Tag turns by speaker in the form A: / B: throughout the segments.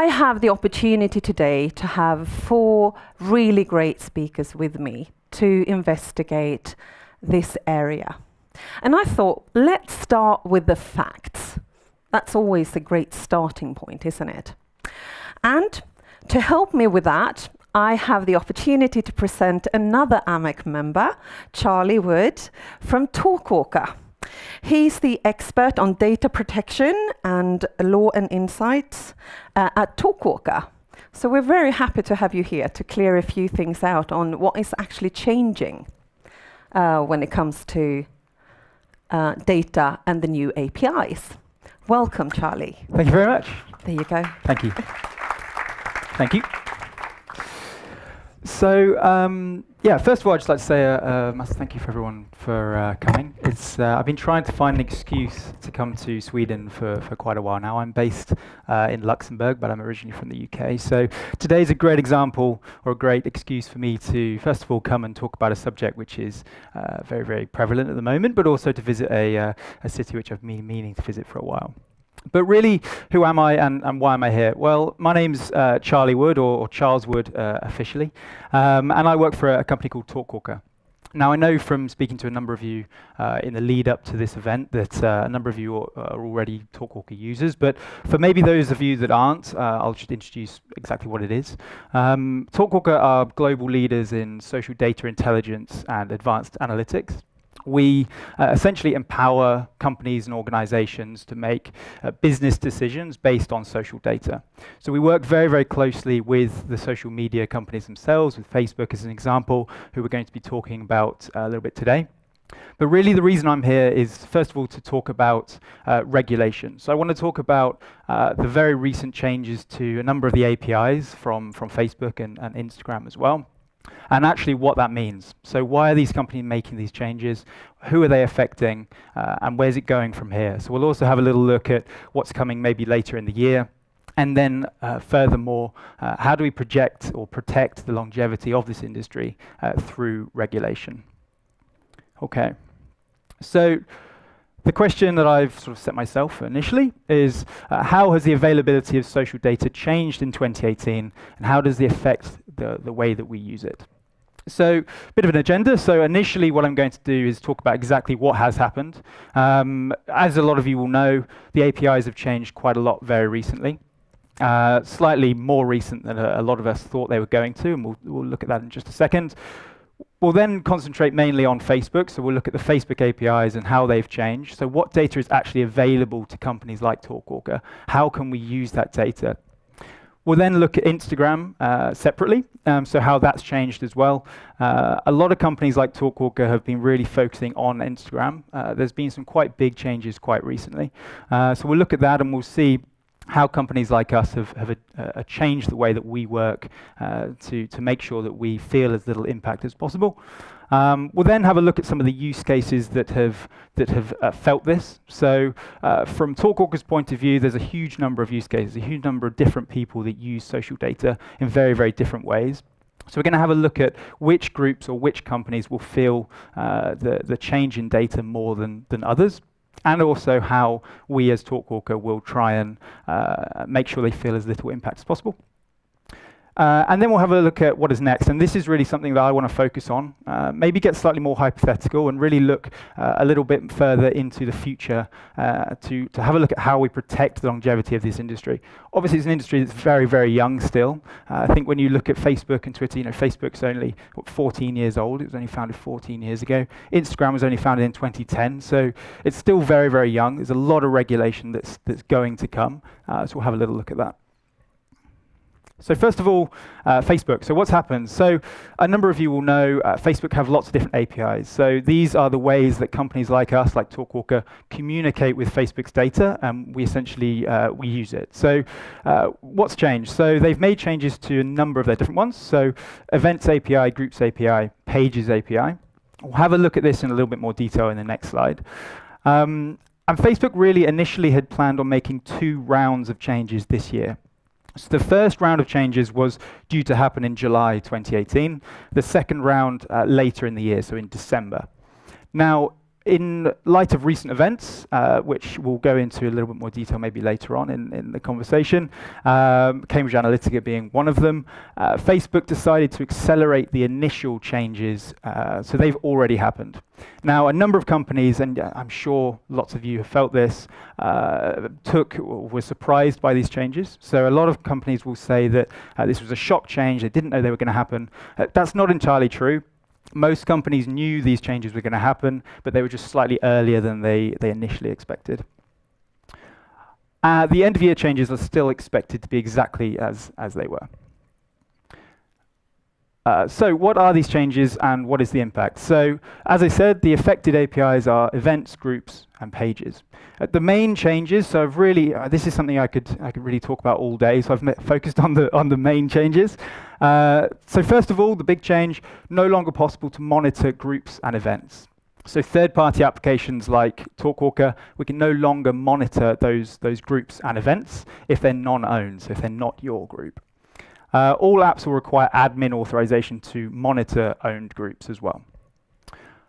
A: I have the opportunity today to have 4 really great speakers with me to investigate this area. And I thought, let's start with the facts. That's always a great starting point, isn't it? And to help me with that, I have the opportunity to present another Amec member, Charlie Wood, from Talkwalker. He's the expert on data protection and law and insights at Talkwalker. So we're very happy to have you here to clear a few things out on what is actually changing when it comes to data and the new APIs. Welcome, Charlie.
B: Thank you very much.
A: There you go.
B: Thank you. Thank you. So, yeah, first of all, I'd just like to say a massive thank you for everyone for coming. I've been trying to find an excuse to come to Sweden for quite a while now. I'm based in Luxembourg, but I'm originally from the UK. So today's a great example, or a great excuse for me to, first of all, come and talk about a subject which is very, very prevalent at the moment, but also to visit a city which I've been meaning to visit for a while. But really, who am I and why am I here? Well, my name's Charlie Wood, or Charles Wood officially, and I work for a company called Talkwalker. Now, I know from speaking to a number of you in the lead up to this event that a number of you are already Talkwalker users, but for maybe those of you that aren't, I'll just introduce exactly what it is. Talkwalker are global leaders in social data intelligence and advanced analytics. We essentially empower companies and organizations to make business decisions based on social data. So we work very, very closely with the social media companies themselves, with Facebook as an example, who we're going to be talking about a little bit today. But really the reason I'm here is, first of all, to talk about regulation. So I want to talk about the very recent changes to a number of the APIs from Facebook and Instagram as well. And actually what that means. So why are these companies making these changes? Who are they affecting? And where's it going from here? So we'll also have a little look at what's coming maybe later in the year. And then furthermore, how do we project or protect the longevity of this industry through regulation? Okay, so the question that I've sort of set myself initially is how has the availability of social data changed in 2018, and how does it affect the way that we use it? So, a bit of an agenda. So initially what I'm going to do is talk about exactly what has happened. As a lot of you will know, the APIs have changed quite a lot very recently. Slightly more recent than a lot of us thought they were going to, and we'll look at that in just a second. We'll then concentrate mainly on Facebook, so we'll look at the Facebook APIs and how they've changed. So what data is actually available to companies like Talkwalker? How can we use that data? We'll then look at Instagram separately, so how that's changed as well. A lot of companies like Talkwalker have been really focusing on Instagram. There's been some quite big changes quite recently. So we'll look at that and we'll see how companies like us have changed the way that we work to make sure that we feel as little impact as possible. We'll then have a look at some of the use cases that have felt this. So from Talkwalker's point of view, there's a huge number of use cases, a huge number of different people that use social data in very, very different ways. So we're going to have a look at which groups or which companies will feel the change in data more than others. And also how we as Talkwalker will try and make sure they feel as little impact as possible. And then we'll have a look at what is next. And this is really something that I want to focus on, maybe get slightly more hypothetical and really look a little bit further into the future to have a look at how we protect the longevity of this industry. Obviously, it's an industry that's very, very young still. I think when you look at Facebook and Twitter, Facebook's only 14 years old. It was only founded 14 years ago. Instagram was only founded in 2010. So it's still very, very young. There's a lot of regulation that's going to come. So we'll have a little look at that. So first of all, Facebook. So what's happened? So a number of you will know Facebook have lots of different APIs. So these are the ways that companies like us, like Talkwalker, communicate with Facebook's data, and we essentially we use it. So what's changed? So they've made changes to a number of their different ones. So Events API, Groups API, Pages API. We'll have a look at this in a little bit more detail in the next slide. And Facebook really initially had planned on making 2 rounds of changes this year. So the first round of changes was due to happen in July 2018. The second round later in the year, so in December. Now, in light of recent events, which we'll go into a little bit more detail maybe later on in the conversation, Cambridge Analytica being one of them, Facebook decided to accelerate the initial changes, so they've already happened. Now, a number of companies, and I'm sure lots of you have felt this, were surprised by these changes. So a lot of companies will say that this was a shock change, they didn't know they were going to happen. That's not entirely true. Most companies knew these changes were going to happen, but they were just slightly earlier than they initially expected. The end of year changes are still expected to be exactly as they were. So what are these changes and what is the impact? So as I said, the affected APIs are events, groups, and pages. The main changes, so I've really, this is something I could really talk about all day, so I've focused on the main changes. So first of all, the big change, no longer possible to monitor groups and events. So third-party applications like Talkwalker, we can no longer monitor those groups and events if they're non-owned, so if they're not your group. All apps will require admin authorization to monitor owned groups as well.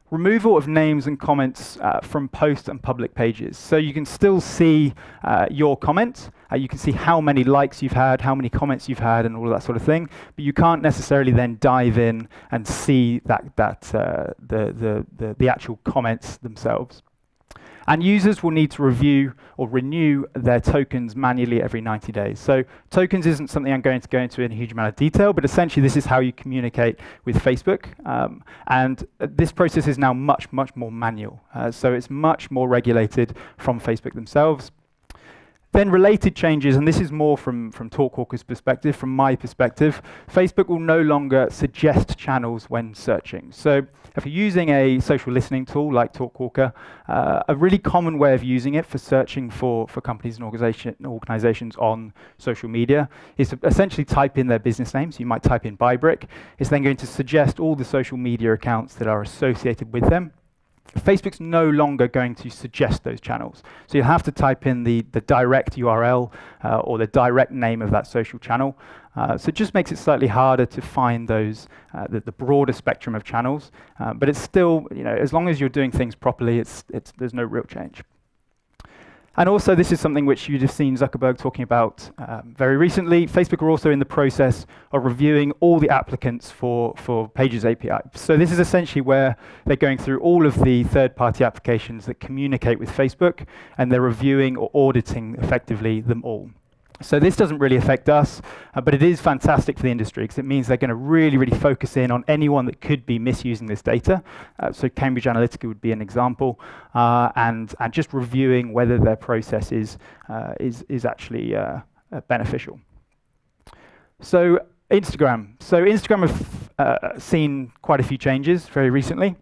B: Removal of names and comments from post and public pages. So you can still see your comment. You can see how many likes you've had, how many comments you've had, and all of that sort of thing. But you can't necessarily then dive in and see the actual comments themselves. And users will need to review or renew their tokens manually every 90 days. So tokens isn't something I'm going to go into in a huge amount of detail, but essentially this is how you communicate with Facebook. And this process is now much, much more manual. So it's much more regulated from Facebook themselves. Then related changes, and this is more from Talkwalker's perspective, from my perspective, Facebook will no longer suggest channels when searching. So if you're using a social listening tool like Talkwalker, a really common way of using it for searching for companies and organizations on social media is to essentially type in their business name. So you might type in byBrick. It's then going to suggest all the social media accounts that are associated with them. Facebook's no longer going to suggest those channels. So you'll have to type in the direct URL or the direct name of that social channel. So it just makes it slightly harder to find those, the broader spectrum of channels. But it's still, as long as you're doing things properly, there's no real change. And also, this is something which you'd have seen Zuckerberg talking about very recently. Facebook are also in the process of reviewing all the applicants for Pages API. So this is essentially where they're going through all of the third-party applications that communicate with Facebook, and they're reviewing or auditing effectively them all. So this doesn't really affect us, but it is fantastic for the industry because it means they're going to really, really focus in on anyone that could be misusing this data. So Cambridge Analytica would be an example, and just reviewing whether their process is actually beneficial. So Instagram. So Instagram have seen quite a few changes very recently.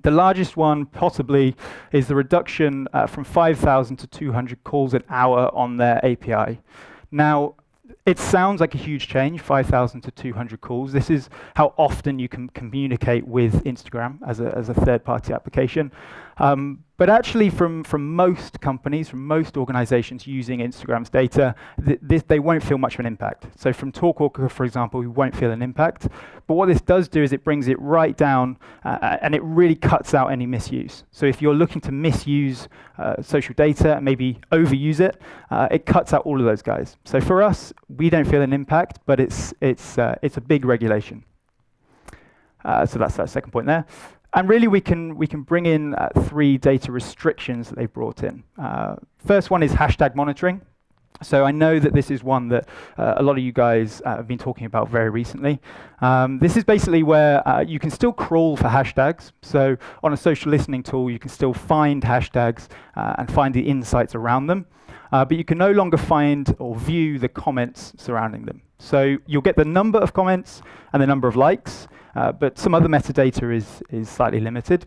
B: The largest one possibly is the reduction from 5,000 to 200 calls an hour on their API. Now, it sounds like a huge change, 5,000 to 200 calls. This is how often you can communicate with Instagram as a third-party application. But actually, from most companies, from most organizations using Instagram's data, they won't feel much of an impact. So from Talkwalker, for example, we won't feel an impact. But what this does do is it brings it right down, and it really cuts out any misuse. So if you're looking to misuse social data and maybe overuse it, it cuts out all of those guys. So for us, we don't feel an impact, but it's a big regulation. So that's that second point there. And really, we can bring in 3 data restrictions that they've brought in. First one is hashtag monitoring. So I know that this is one that a lot of you guys have been talking about very recently. This is basically where you can still crawl for hashtags. So on a social listening tool, you can still find hashtags and find the insights around them. But you can no longer find or view the comments surrounding them. So you'll get the number of comments and the number of likes, but some other metadata is slightly limited.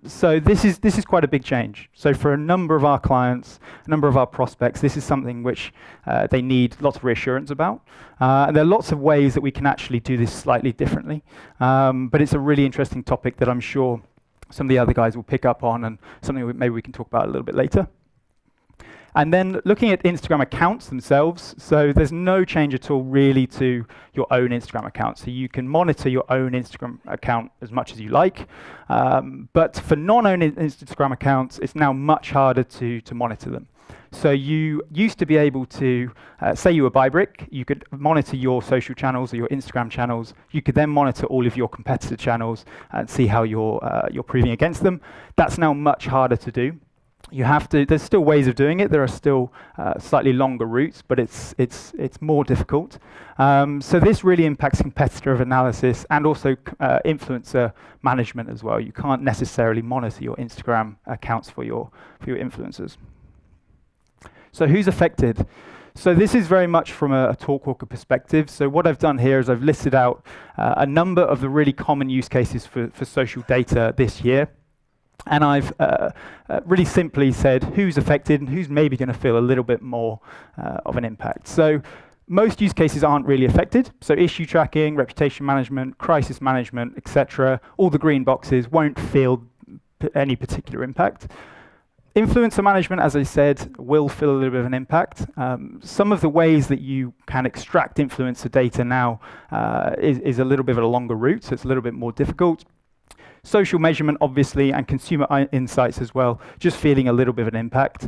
B: So this is quite a big change. So for a number of our clients, a number of our prospects, this is something which they need lots of reassurance about. And there are lots of ways that we can actually do this slightly differently. But it's a really interesting topic that I'm sure some of the other guys will pick up on, and something maybe we can talk about a little bit later. And then looking at Instagram accounts themselves, so there's no change at all really to your own Instagram account. So you can monitor your own Instagram account as much as you like, but for non-owned Instagram accounts, it's now much harder to monitor them. So you used to be able to, say you were byBrick, you could monitor your social channels or your Instagram channels. You could then monitor all of your competitor channels and see how you're proving against them. That's now much harder to do. You have to. There's still ways of doing it. There are still slightly longer routes, but it's more difficult. So this really impacts competitor analysis and also influencer management as well. You can't necessarily monitor your Instagram accounts for your influencers. So who's affected? So this is very much from a Talkwalker perspective. So what I've done here is I've listed out a number of the really common use cases for social data this year. And I've really simply said who's affected and who's maybe going to feel a little bit more of an impact. So most use cases aren't really affected. So issue tracking, reputation management, crisis management, etc. All the green boxes won't feel any particular impact. Influencer management, as I said, will feel a little bit of an impact. Some of the ways that you can extract influencer data now is a little bit of a longer route, so it's a little bit more difficult. Social measurement, obviously, and consumer insights as well, just feeling a little bit of an impact.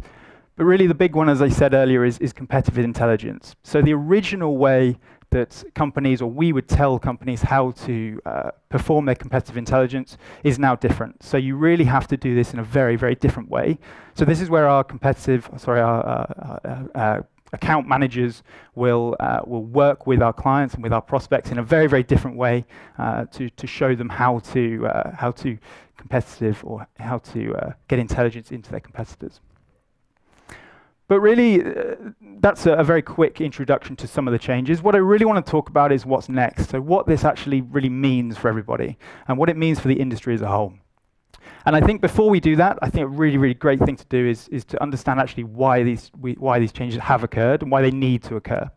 B: But really the big one, as I said earlier, is competitive intelligence. So the original way that companies, or we would tell companies how to perform their competitive intelligence is now different. So you really have to do this in a very, very different way. So this is where our account managers will work with our clients and with our prospects in a very, very different way to show them how to get intelligence into their competitors. But really, that's a very quick introduction to some of the changes. What I really want to talk about is what's next. So what this actually really means for everybody and what it means for the industry as a whole. And I think before we do that, I think a really, really great thing to do is to understand actually why these changes have occurred and why they need to occur.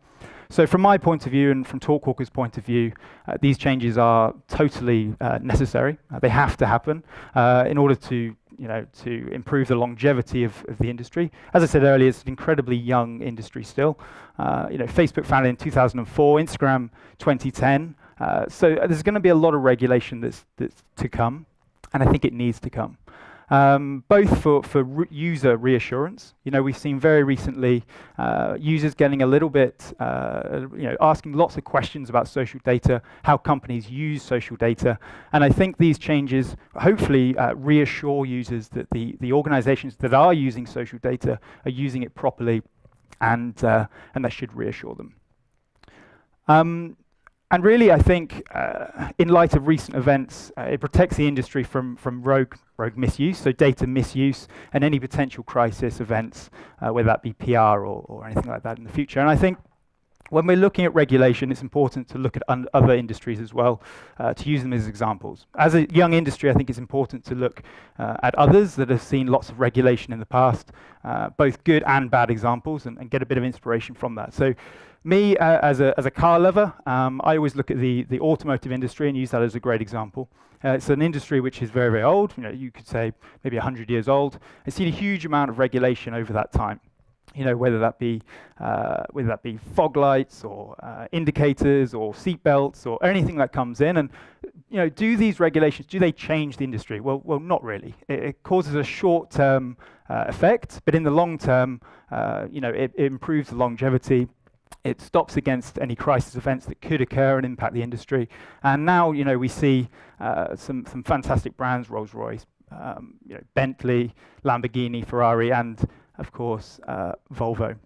B: So from my point of view and from Talkwalker's point of view, these changes are totally necessary. They have to happen in order to improve the longevity of the industry. As I said earlier, it's an incredibly young industry still. Facebook founded in 2004, Instagram 2010. So there's going to be a lot of regulation that's to come, and I think it needs to come. Both for user reassurance. We've seen very recently users getting a little bit, asking lots of questions about social data, how companies use social data, and I think these changes hopefully reassure users that the organizations that are using social data are using it properly, and that should reassure them. And really, I think, in light of recent events, it protects the industry from rogue misuse, so data misuse, and any potential crisis events, whether that be PR or anything like that in the future. And I think when we're looking at regulation, it's important to look at other industries as well, to use them as examples. As a young industry, I think it's important to look at others that have seen lots of regulation in the past, both good and bad examples, and get a bit of inspiration from that. So me, as a car lover, I always look at the automotive industry and use that as a great example. It's an industry which is very, very old. You could say maybe 100 years old. It's seen a huge amount of regulation over that time. Whether that be fog lights or indicators or seat belts or anything that comes in, and do these regulations, do they change the industry? Well, not really. It causes a short-term effect, but in the long term, it improves the longevity. It stops against any crisis events that could occur and impact the industry. And now, we see some fantastic brands: Rolls-Royce, Bentley, Lamborghini, Ferrari, and of course Volvo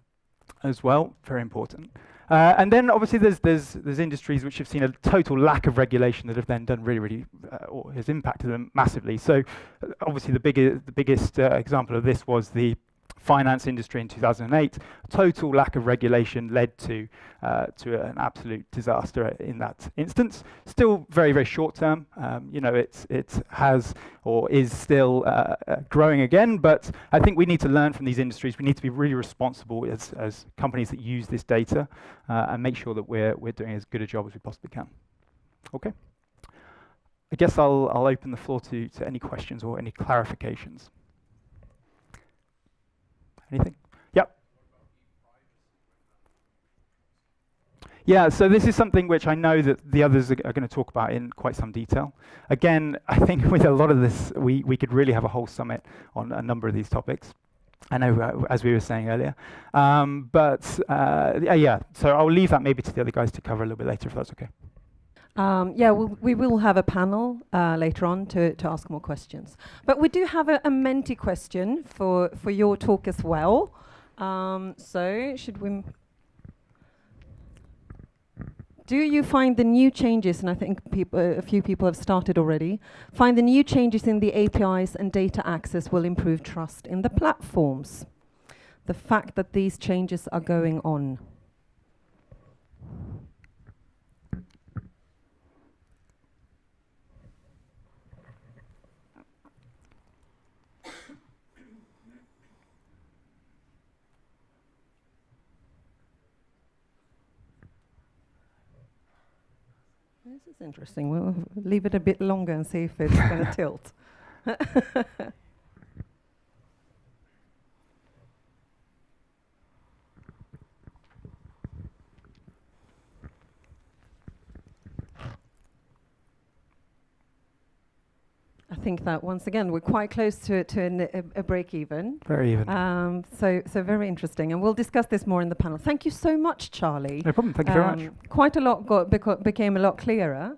B: as well. Very important. And then obviously there's industries which have seen a total lack of regulation that have then done really or has impacted them massively. So obviously the biggest example of this was the finance industry in 2008. Total lack of regulation led to an absolute disaster in that instance. Still very, very short term. It has or is still growing again, but I think we need to learn from these industries. We need to be really responsible as companies that use this data and make sure that we're doing as good a job as we possibly can. Okay. I guess I'll open the floor to any questions or any clarifications. Anything? Yep. Yeah, so this is something which I know that the others are going to talk about in quite some detail. Again, I think with a lot of this, we could really have a whole summit on a number of these topics. I know, as we were saying earlier. Yeah, so I'll leave that maybe to the other guys to cover a little bit later, if that's okay.
A: Yeah, we will have a panel later on to ask more questions. But we do have a Menti question for your talk as well. So should we... Do you find the new changes, and I think a few people have started already, find the new changes in the APIs and data access will improve trust in the platforms? The fact that these changes are going on. This is interesting. We'll leave it a bit longer and see if it's going to tilt. I think that once again we're quite close to a break even.
B: Very even.
A: So very interesting, and we'll discuss this more in the panel. Thank you so much, Charlie.
B: No problem. Thank you very much.
A: Quite a lot became a lot clearer.